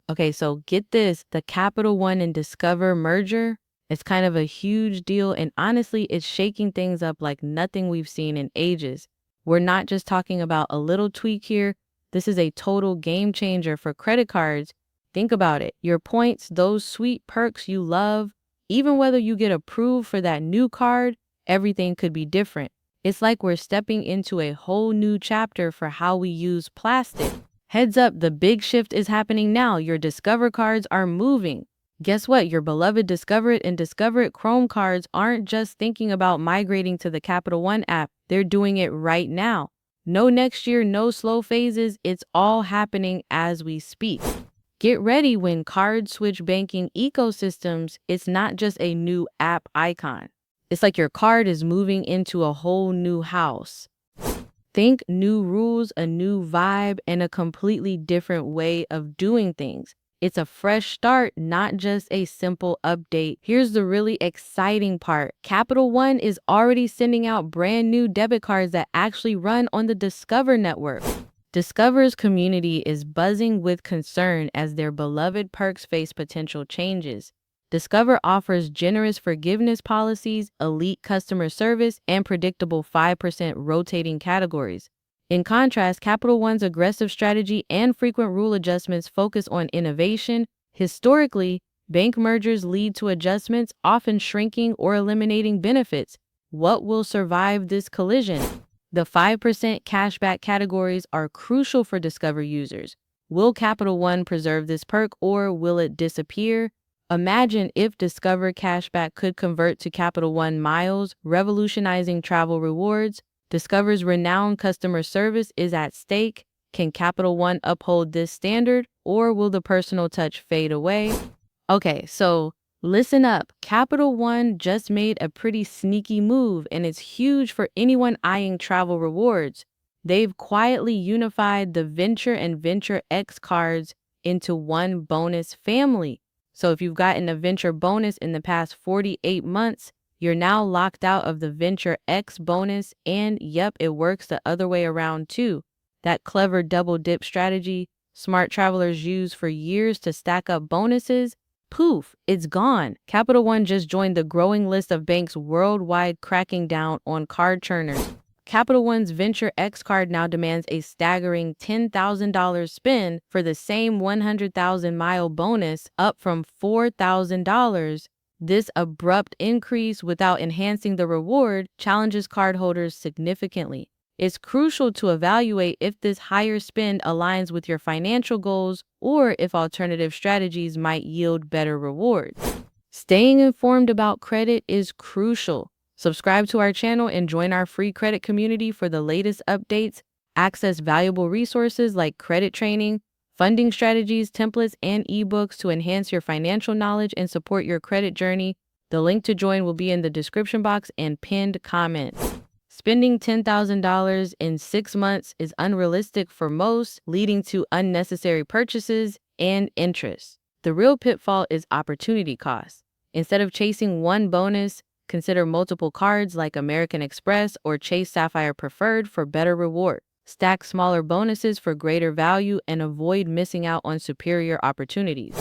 Okay, so get this, the Capital One and Discover merger, it's kind of a huge deal, and honestly, it's shaking things up like nothing we've seen in ages. We're not just talking about a little tweak here. This is a total game changer for credit cards. Think about it. Your points, those sweet perks you love, even whether you get approved for that new card, everything could be different. It's like we're stepping into a whole new chapter for how we use plastic. Heads up, the big shift is happening now. Your Discover cards are moving. Guess what? Your beloved Discover It and Discover It Chrome cards aren't just thinking about migrating to the Capital One app. They're doing it right now. No next year, no slow phases. It's all happening as we speak. Get ready when cards switch banking ecosystems. It's not just a new app icon. It's like your card is moving into a whole new house. Think new rules, a new vibe, and a completely different way of doing things. It's a fresh start, not just a simple update. Here's the really exciting part. Capital One is already sending out brand new debit cards that actually run on the Discover network. Discover's community is buzzing with concern as their beloved perks face potential changes. Discover offers generous forgiveness policies, elite customer service, and predictable 5% rotating categories. In contrast, Capital One's aggressive strategy and frequent rule adjustments focus on innovation. Historically, bank mergers lead to adjustments, often shrinking or eliminating benefits. What will survive this collision? The 5% cashback categories are crucial for Discover users. Will Capital One preserve this perk or will it disappear? Imagine if Discover Cashback could convert to Capital One miles, revolutionizing travel rewards. Discover's renowned customer service is at stake. Can Capital One uphold this standard, or will the personal touch fade away? Okay, so listen up. Capital One just made a pretty sneaky move, and it's huge for anyone eyeing travel rewards. They've quietly unified the Venture and Venture X cards into one bonus family. So if you've gotten a Venture bonus in the past 48 months, you're now locked out of the Venture X bonus, and yep, it works the other way around too. That clever double dip strategy smart travelers use for years to stack up bonuses, poof, it's gone. Capital One just joined the growing list of banks worldwide cracking down on card churners. Capital One's Venture X card now demands a staggering $10,000 spend for the same 100,000-mile bonus, up from $4,000. This abrupt increase without enhancing the reward challenges cardholders significantly. It's crucial to evaluate if this higher spend aligns with your financial goals or if alternative strategies might yield better rewards. Staying informed about credit is crucial. Subscribe to our channel and join our free credit community for the latest updates. Access valuable resources like credit training, funding strategies, templates, and ebooks to enhance your financial knowledge and support your credit journey. The link to join will be in the description box and pinned comment. Spending $10,000 in 6 months is unrealistic for most, leading to unnecessary purchases and interest. The real pitfall is opportunity cost. Instead of chasing one bonus, consider multiple cards like American Express or Chase Sapphire Preferred for better reward. Stack smaller bonuses for greater value and avoid missing out on superior opportunities.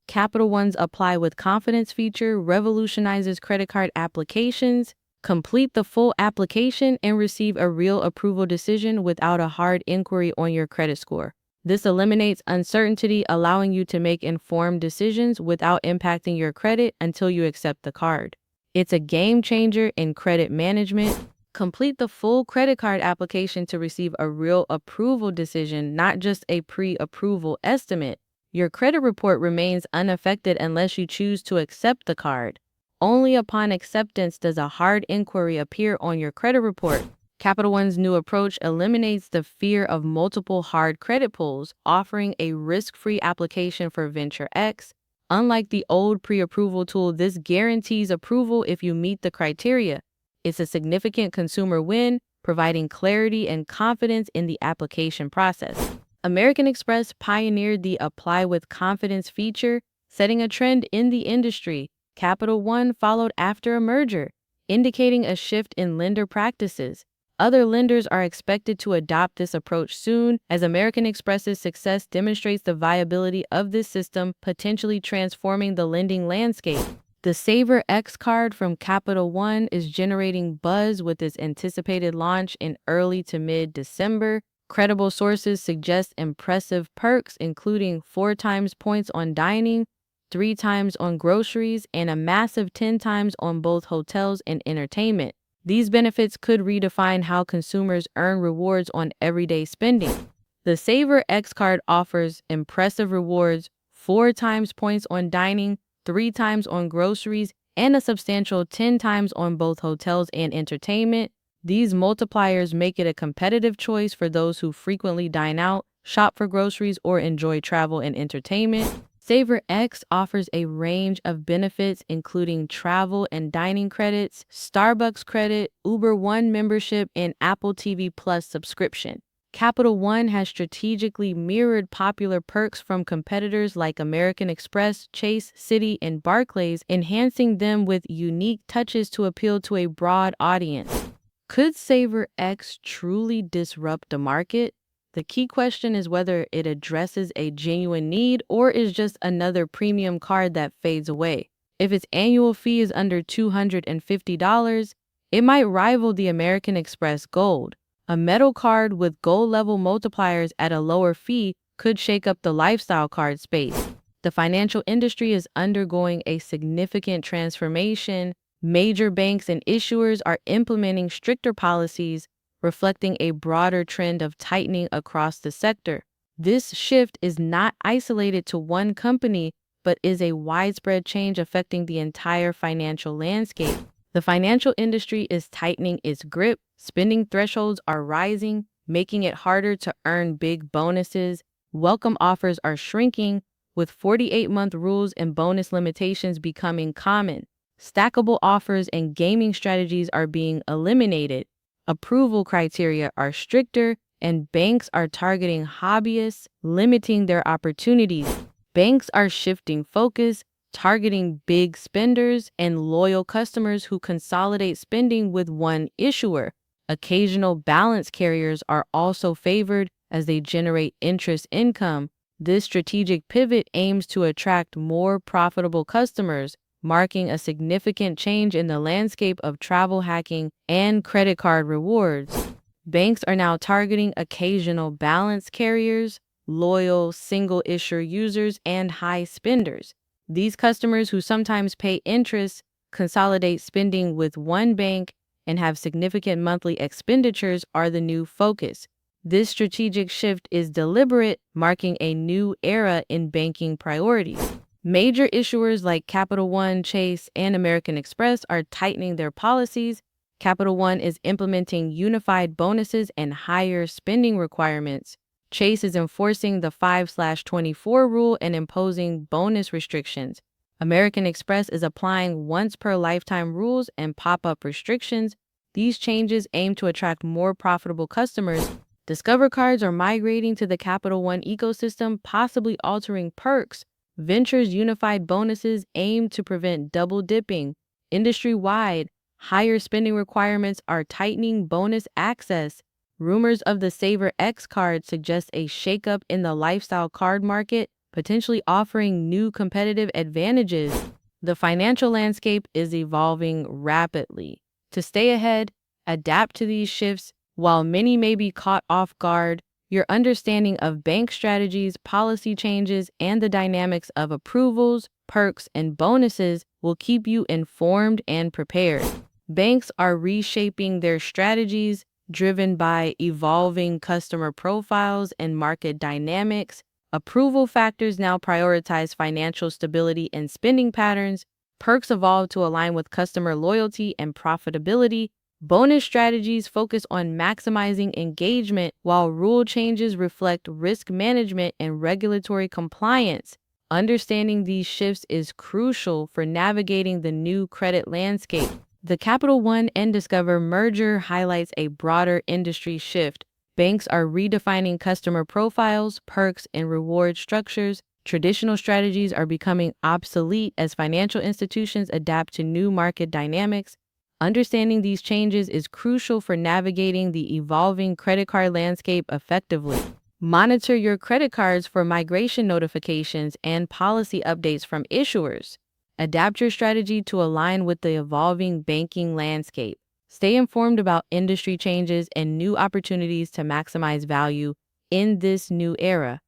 Capital One's Apply with Confidence feature revolutionizes credit card applications. Complete the full application and receive a real approval decision without a hard inquiry on your credit score. This eliminates uncertainty, allowing you to make informed decisions without impacting your credit until you accept the card. It's a game changer in credit management. Complete the full credit card application to receive a real approval decision, not just a pre-approval estimate. Your credit report remains unaffected unless you choose to accept the card. Only upon acceptance does a hard inquiry appear on your credit report. Capital One's new approach eliminates the fear of multiple hard credit pulls, offering a risk-free application for Venture X. Unlike the old pre-approval tool, this guarantees approval if you meet the criteria. It's a significant consumer win, providing clarity and confidence in the application process. American Express pioneered the Apply with Confidence feature, setting a trend in the industry. Capital One followed after a merger, indicating a shift in lender practices. Other lenders are expected to adopt this approach soon, as American Express's success demonstrates the viability of this system, potentially transforming the lending landscape. The Savor X card from Capital One is generating buzz with its anticipated launch in early to mid-December. Credible sources suggest impressive perks, including 4 times points on dining, 3 times on groceries, and a massive 10 times on both hotels and entertainment. These benefits could redefine how consumers earn rewards on everyday spending. The Savor X card offers impressive rewards, 4 times points on dining, 3 times on groceries, and a substantial 10 times on both hotels and entertainment. These multipliers make it a competitive choice for those who frequently dine out, shop for groceries, or enjoy travel and entertainment. Savor X offers a range of benefits, including travel and dining credits, Starbucks credit, Uber One membership, and Apple TV Plus subscription. Capital One has strategically mirrored popular perks from competitors like American Express, Chase, Citi, and Barclays, enhancing them with unique touches to appeal to a broad audience. Could Savor X truly disrupt the market? The key question is whether it addresses a genuine need or is just another premium card that fades away. If its annual fee is under $250, it might rival the American Express Gold. A metal card with gold-level multipliers at a lower fee could shake up the lifestyle card space. The financial industry is undergoing a significant transformation. Major banks and issuers are implementing stricter policies, reflecting a broader trend of tightening across the sector. This shift is not isolated to one company, but is a widespread change affecting the entire financial landscape. The financial industry is tightening its grip. Spending thresholds are rising, making it harder to earn big bonuses. Welcome offers are shrinking, with 48-month rules and bonus limitations becoming common. Stackable offers and gaming strategies are being eliminated. Approval criteria are stricter, and banks are targeting hobbyists, limiting their opportunities. Banks are shifting focus, targeting big spenders and loyal customers who consolidate spending with one issuer. Occasional balance carriers are also favored as they generate interest income. This strategic pivot aims to attract more profitable customers, marking a significant change in the landscape of travel hacking and credit card rewards. Banks are now targeting occasional balance carriers, loyal single-issuer users, and high spenders. These customers who sometimes pay interest, consolidate spending with one bank, and have significant monthly expenditures are the new focus. This strategic shift is deliberate, marking a new era in banking priorities. Major issuers like Capital One, Chase, and American Express are tightening their policies. Capital One is implementing unified bonuses and higher spending requirements. Chase is enforcing the 5/24 rule and imposing bonus restrictions. American Express is applying once-per-lifetime rules and pop-up restrictions. These changes aim to attract more profitable customers. Discover cards are migrating to the Capital One ecosystem, possibly altering perks. Venture's unified bonuses aim to prevent double dipping. Industry-wide, higher spending requirements are tightening bonus access. Rumors of the Savor X card suggest a shakeup in the lifestyle card market, potentially offering new competitive advantages. The financial landscape is evolving rapidly. To stay ahead, adapt to these shifts. While many may be caught off guard, your understanding of bank strategies, policy changes, and the dynamics of approvals, perks, and bonuses will keep you informed and prepared. Banks are reshaping their strategies, driven by evolving customer profiles and market dynamics. Approval factors now prioritize financial stability and spending patterns. Perks evolve to align with customer loyalty and profitability. Bonus strategies focus on maximizing engagement, while rule changes reflect risk management and regulatory compliance. Understanding these shifts is crucial for navigating the new credit landscape. The Capital One and Discover merger highlights a broader industry shift. Banks are redefining customer profiles, perks, and reward structures. Traditional strategies are becoming obsolete as financial institutions adapt to new market dynamics. Understanding these changes is crucial for navigating the evolving credit card landscape effectively. Monitor your credit cards for migration notifications and policy updates from issuers. Adapt your strategy to align with the evolving banking landscape. Stay informed about industry changes and new opportunities to maximize value in this new era.